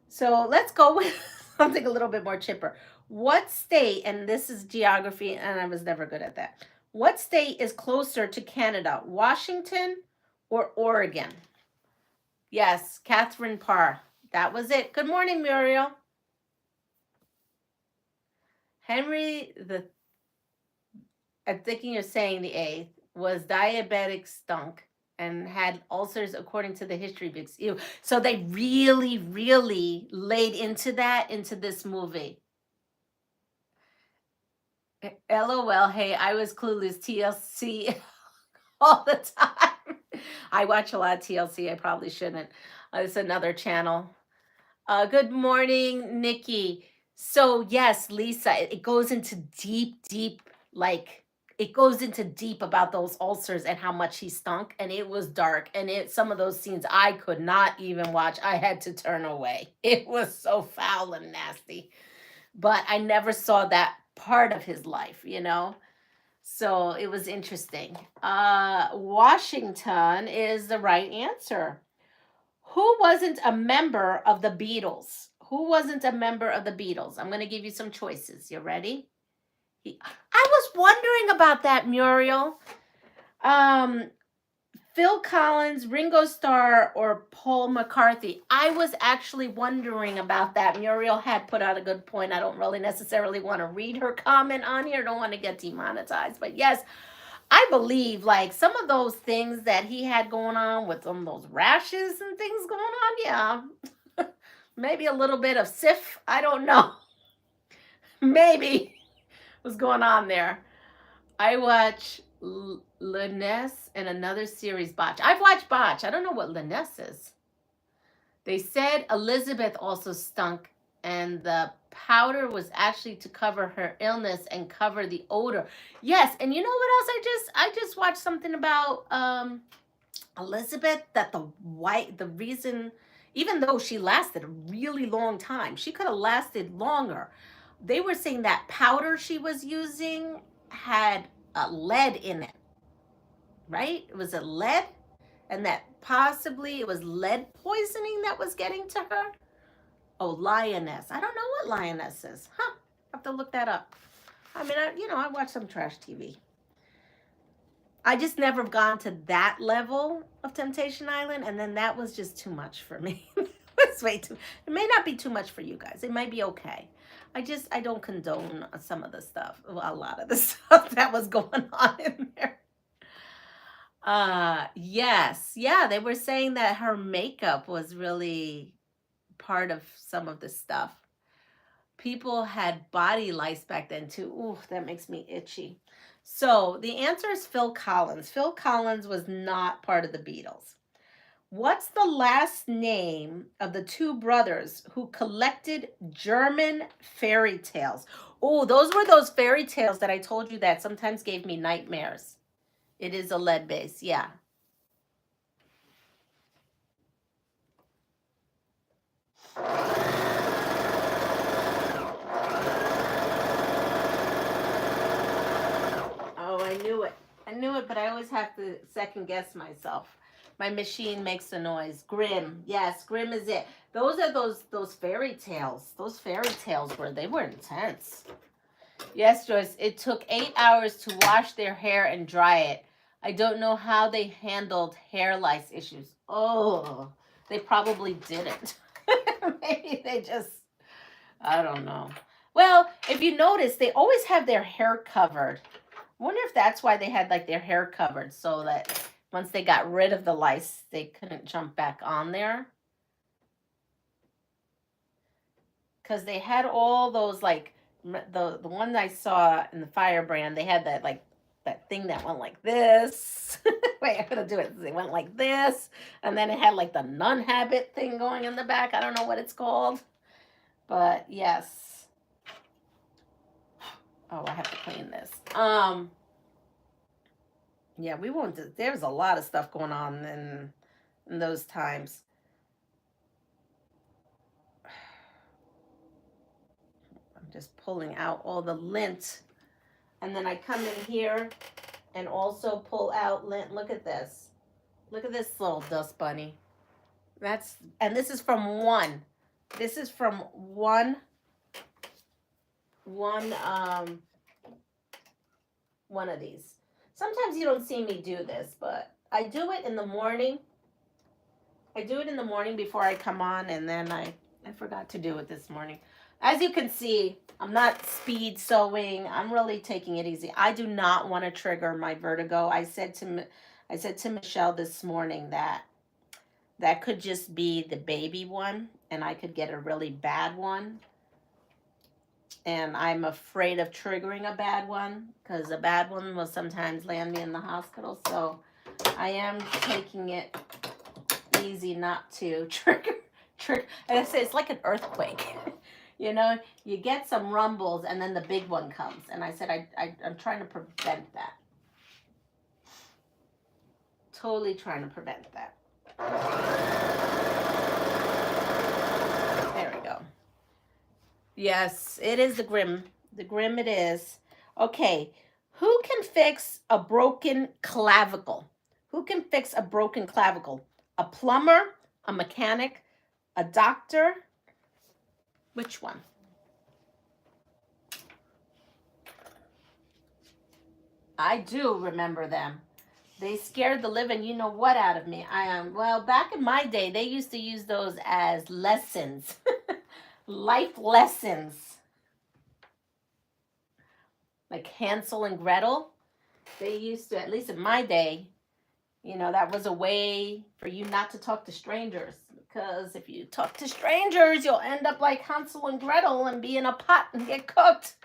So let's go with something a little bit more chipper. What state, and this is geography, and I was never good at that. What state is closer to Canada, Washington or Oregon? Yes, Catherine Parr. That was it. Good morning, Muriel. Henry the, I'm thinking you're saying the eighth, was diabetic, stunk, and had ulcers according to the history books. Ew. So they really, really laid into this movie. LOL, hey, I was clueless. TLC all the time. I watch a lot of TLC. I probably shouldn't. It's another channel. Good morning, Nikki. So yes, Lisa, it goes into deep, like it goes into deep about those ulcers and how much he stunk, and it was dark, and some of those scenes I could not even watch. I had to turn away. It was so foul and nasty. But I never saw that part of his life, So it was interesting. Washington is the right answer. Who wasn't a member of the Beatles? Who wasn't a member of the Beatles? I'm going to give you some choices. You ready? I was wondering about that, Muriel. Phil Collins, Ringo Starr, or Paul McCartney? I was actually wondering about that. Muriel had put out a good point. I don't really necessarily want to read her comment on here. Don't want to get demonetized. But yes, I believe like some of those things that he had going on with some of those rashes and things going on. Yeah. Maybe a little bit of Sif. I don't know. Maybe was going on there. I watch Linus and another series, Botch. I've watched Botch. I don't know what Linus is. They said Elizabeth also stunk, and the powder was actually to cover her illness and cover the odor. Yes, and you know what else? I just watched something about Elizabeth, that the reason, even though she lasted a really long time, she could have lasted longer. They were saying that powder she was using had lead in it, right? It was a lead, and that possibly it was lead poisoning that was getting to her. Oh, lioness. I don't know what lioness is. Huh. I have to look that up. I mean, I watch some trash TV. I just never gone to that level of Temptation Island, and then that was just too much for me. It's way too. It may not be too much for you guys. It might be okay. I don't condone some of the stuff, a lot of the stuff that was going on in there. Yes, yeah, they were saying that her makeup was really part of some of the stuff. People had body lice back then too. Ooh, that makes me itchy. So the answer is Phil Collins. Phil Collins was not part of the Beatles. What's the last name of the two brothers who collected German fairy tales? Oh, those were those fairy tales that I told you that sometimes gave me nightmares. It is a lead base, yeah. Oh, I knew it, but I always have to second guess myself. My machine makes a noise. Grimm. Yes, Grimm is it. Those are those fairy tales. Those fairy tales they were intense. Yes, Joyce. It took 8 hours to wash their hair and dry it. I don't know how they handled hair lice issues. Oh, they probably didn't. Maybe they just, I don't know. Well, if you notice, they always have their hair covered. I wonder if that's why they had like their hair covered, so that once they got rid of the lice, they couldn't jump back on there. Because they had all those, like, the one I saw in the Firebrand, they had that, like, that thing that went like this. Wait, I'm gonna do it. They went like this, and then it had like the nun habit thing going in the back. I don't know what it's called, but yes. Oh, I have to clean this. Yeah, we won't. There's a lot of stuff going on in those times. I'm just pulling out all the lint, and then I come in here and also pull out lint. Look at this. Look at this little dust bunny. And this is from one. This is from one of these. Sometimes you don't see me do this, but I do it in the morning. I do it in the morning before I come on, and then I forgot to do it this morning. As you can see, I'm not speed sewing. I'm really taking it easy. I do not want to trigger my vertigo. I said to Michelle this morning that could just be the baby one, and I could get a really bad one. And I'm afraid of triggering a bad one, because a bad one will sometimes land me in the hospital. So I am taking it easy not to trigger. And I say it's like an earthquake. You know, you get some rumbles and then the big one comes. And I said I'm trying to prevent that. Totally trying to prevent that. There we go. Yes, it is the Grimm. The Grimm it is. Okay, who can fix a broken clavicle? Who can fix a broken clavicle? A plumber, a mechanic, a doctor? Which one? I do remember them. They scared the living you know what out of me. Well, back in my day, they used to use those as lessons. Life lessons. Like Hansel and Gretel. They used to, at least in my day, you know, that was a way for you not to talk to strangers. Because if you talk to strangers, you'll end up like Hansel and Gretel and be in a pot and get cooked.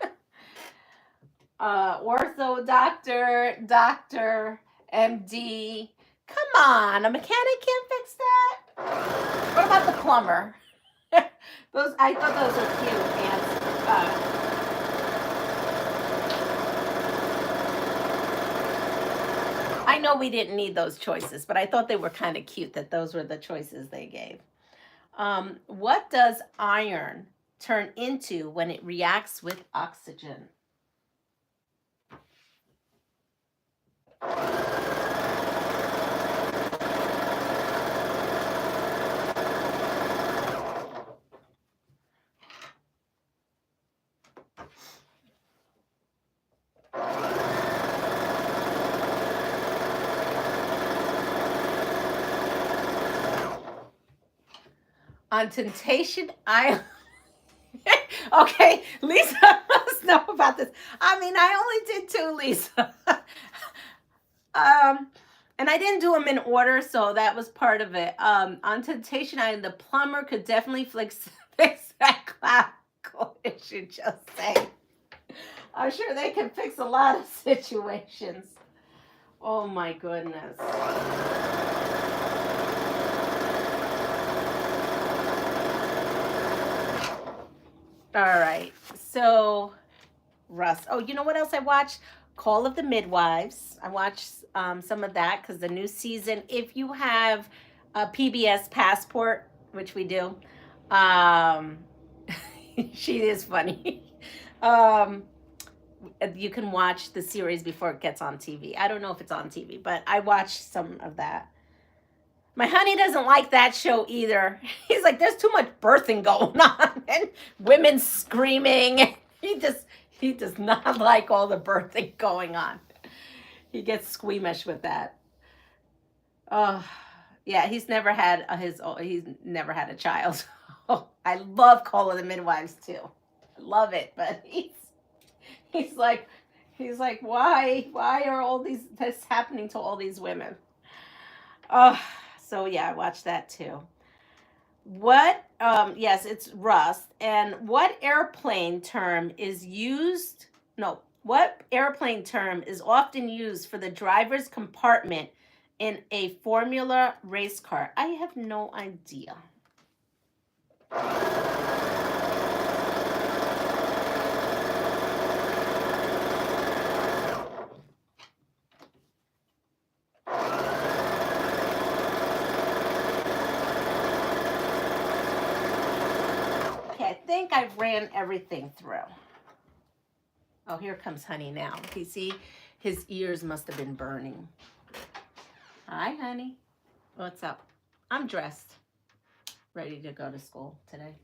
Ortho doctor, MD. Come on, a mechanic can't fix that. What about the plumber? I thought those were cute answers. I know we didn't need those choices, but I thought they were kind of cute that those were the choices they gave. What does iron turn into when it reacts with oxygen? On Temptation Island. Okay, Lisa must know about this. I mean, I only did 2, Lisa. And I didn't do them in order, so that was part of it. On Temptation Island, the plumber could definitely fix that clavicle issue, just say. I'm sure they can fix a lot of situations. Oh my goodness. All right, so Russ. Oh, you know what else I watched? Call of the Midwives. I watched some of that because the new season, if you have a PBS passport, which we do, she is funny. You can watch the series before it gets on TV. I don't know if it's on TV, but I watched some of that. My honey doesn't like that show either. He's like, there's too much birthing going on and women screaming. He does not like all the birthing going on. He gets squeamish with that. Oh, yeah, he's never had a child. I love calling the midwives too. I love it, but he's like why are all this happening to all these women? Oh, so yeah, I watched that too. What yes, it's rust. And what airplane term is used? No, what airplane term is often used for the driver's compartment in a Formula race car? I have no idea. Okay, I think I ran everything through. Oh, here comes honey now. You see, his ears must have been burning. Hi, honey. What's up? I'm dressed, ready to go to school today.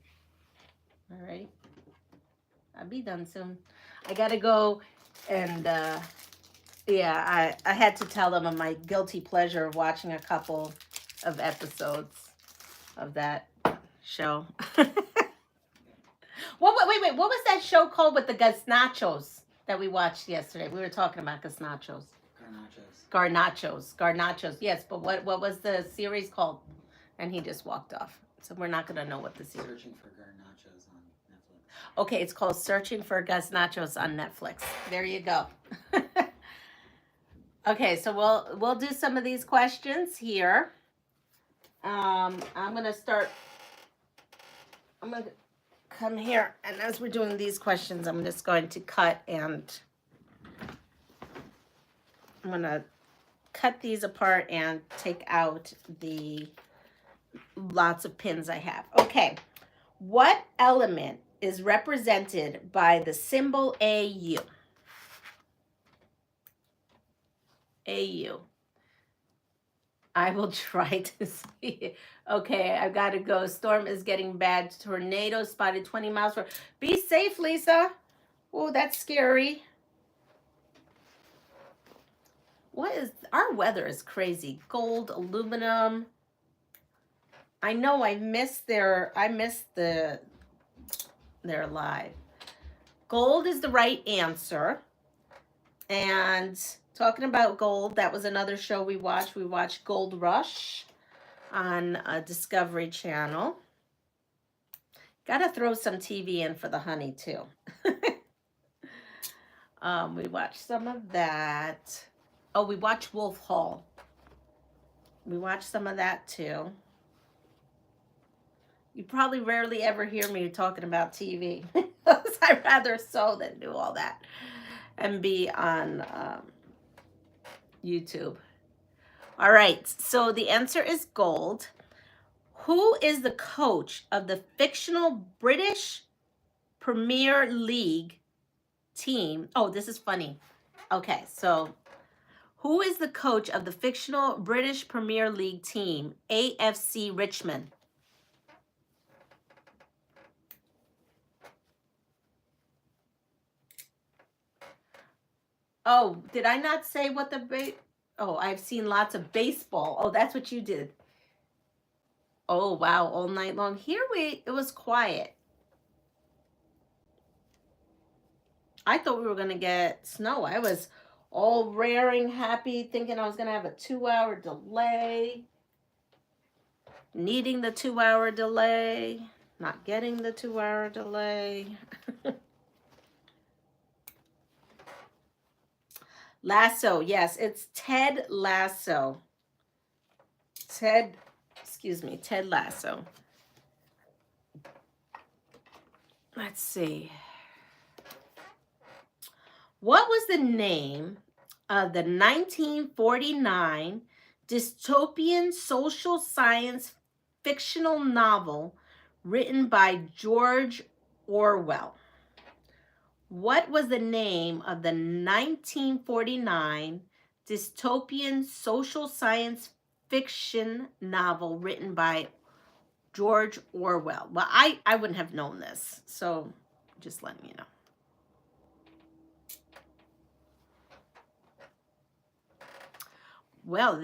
All right. I'll be done soon. I gotta go and yeah, I had to tell them of my guilty pleasure of watching a couple of episodes of that show. Wait, what was that show called with the gazpachos that we watched yesterday? We were talking about gazpachos. Garnachos. Yes, but what was the series called? And he just walked off. So we're not gonna know what the series. Searching for Garnachos on Netflix. Okay, it's called Searching for Gazpachos on Netflix. There you go. Okay, so we'll do some of these questions here. I'm gonna come here, and as we're doing these questions, I'm just going to cut, and I'm gonna cut these apart and take out the lots of pins I have. Okay, what element is represented by the symbol AU? AU. I will try to see it. Okay, I've got to go. Storm is getting bad. Tornado spotted 20 miles per hour. Be safe, Lisa. Oh, that's scary. Our weather is crazy. Gold, aluminum. I know I missed their live. Gold is the right answer. And talking about gold, that was another show we watched. We watched Gold Rush on Discovery Channel. Gotta throw some TV in for the honey too. We watched some of that. Oh, we watched Wolf Hall. We watched some of that too. You probably rarely ever hear me talking about TV. I'd rather sew than do all that and be on YouTube. All right, so the answer is gold. Who is the coach of the fictional British Premier League team? Oh, this is funny. Okay, so who is the coach of the fictional British Premier League team, AFC Richmond? Oh, did I not say what oh, I've seen lots of baseball. Oh, that's what you did. Oh, wow, all night long. Here it was quiet. I thought we were going to get snow. I was all raring, happy, thinking I was going to have a 2-hour delay. Needing the 2-hour delay. Not getting the 2-hour delay. Lasso, yes, it's Ted Lasso. Ted Lasso. Let's see. What was the name of the 1949 dystopian social science fictional novel written by George Orwell? What was the name of the 1949 dystopian social science fiction novel written by George Orwell? Well, I wouldn't have known this, so just letting you know. Well,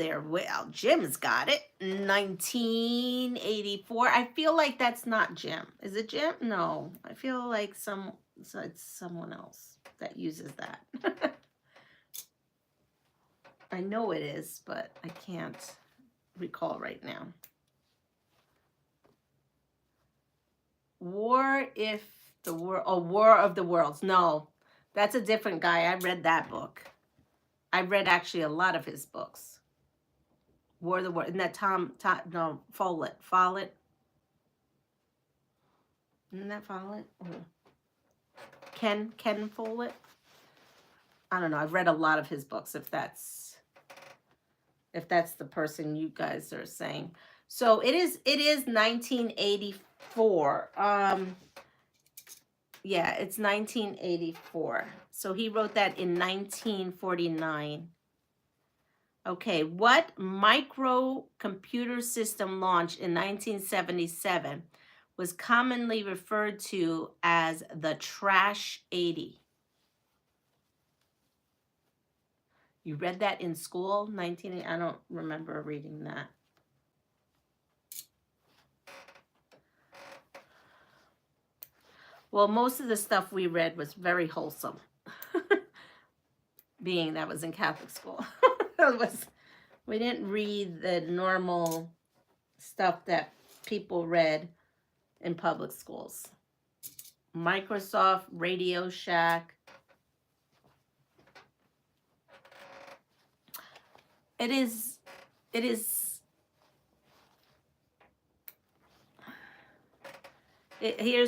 Jim's got it. 1984. I feel like that's not Jim. Is it Jim? No, I feel like it's someone else that uses that. I know it is, but I can't recall right now. War of the Worlds. No, that's a different guy. I read that book. I read actually a lot of his books. War of the World. Isn't that Follett? Isn't that Follett? Ken Follett? I don't know. I've read a lot of his books, if that's the person you guys are saying. So it is 1984. Yeah, it's 1984. So he wrote that in 1949. Okay, what microcomputer system launched in 1977 was commonly referred to as the Trash 80? You read that in school? I don't remember reading that. Well, most of the stuff we read was very wholesome, being that was in Catholic school. We didn't read the normal stuff that people read in public schools. Microsoft, Radio Shack. Here's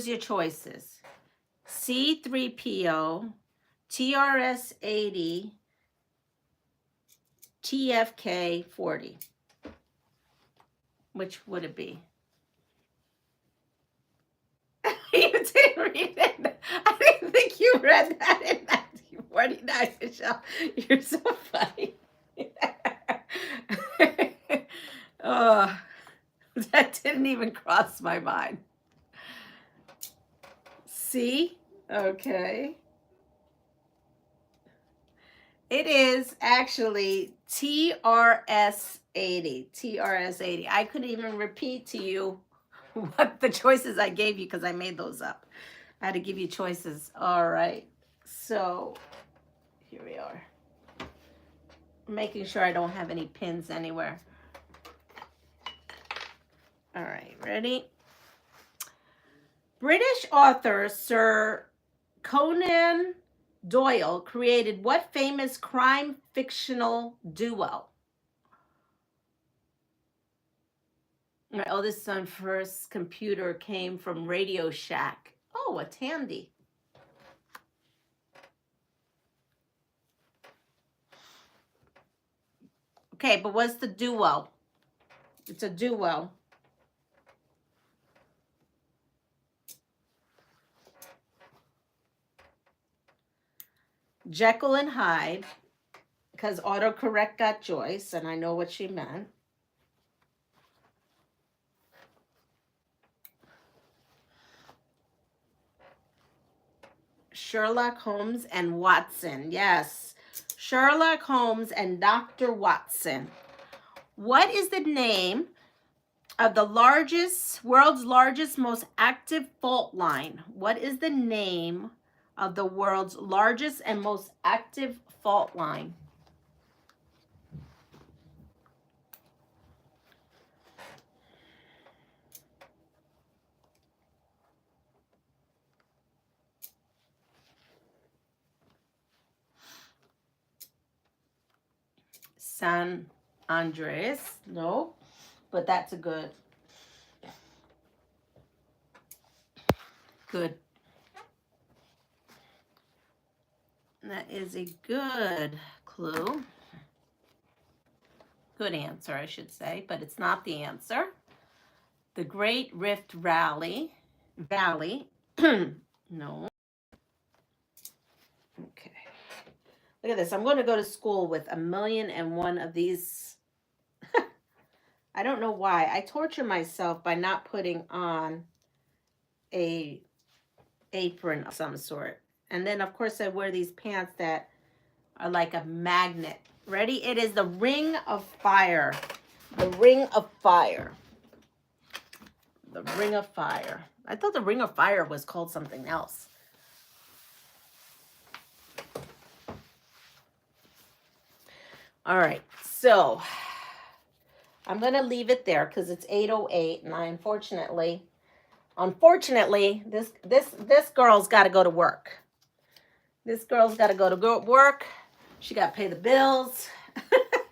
your choices. C3PO, TRS-80, TFK-40. Which would it be? You didn't read it. I didn't think you read that in 1949, Michelle. You're so funny. Oh, that didn't even cross my mind. See? Okay. It is actually TRS-80. TRS-80. I couldn't even repeat to you what the choices I gave you because I made those up. I had to give you choices. All right. So here we are. Making sure I don't have any pins anywhere. All right. Ready? British author Sir Conan Doyle created what famous crime fictional duo? My oldest son's first computer came from Radio Shack. Oh, a Tandy. Okay, but what's the duo? It's a duo. Jekyll and Hyde, because autocorrect got Joyce, and I know what she meant. Sherlock Holmes and Watson. Yes, Sherlock Holmes and Dr. Watson. What is the name of the world's largest, most active fault line? What is the name of the world's largest and most active fault line? San Andreas. No, but that's a good. That is a good clue. Good answer, I should say, but it's not the answer. The Great Rift Valley. No. Look at this. I'm going to go to school with 1,000,001 of these. I don't know why. I torture myself by not putting on a apron of some sort. And then, of course, I wear these pants that are like a magnet. Ready? It is the Ring of Fire. The Ring of Fire. The Ring of Fire. I thought the Ring of Fire was called something else. All right, so I'm going to leave it there because it's 8:08, and I unfortunately, this girl's got to go to work. This girl's got to go to work. She got to pay the bills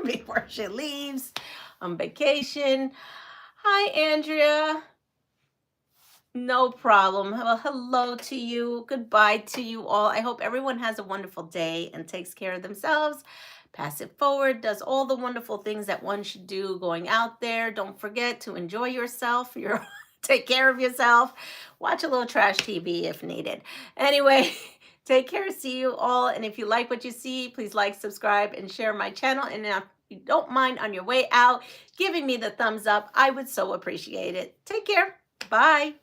before she leaves on vacation. Hi, Andrea. No problem. Well, hello to you. Goodbye to you all. I hope everyone has a wonderful day and takes care of themselves. Pass it forward, does all the wonderful things that one should do going out there. Don't forget to enjoy yourself. Take care of yourself. Watch a little trash TV if needed. Anyway, take care. See you all. And if you like what you see, please like, subscribe, and share my channel. And if you don't mind on your way out giving me the thumbs up, I would so appreciate it. Take care. Bye.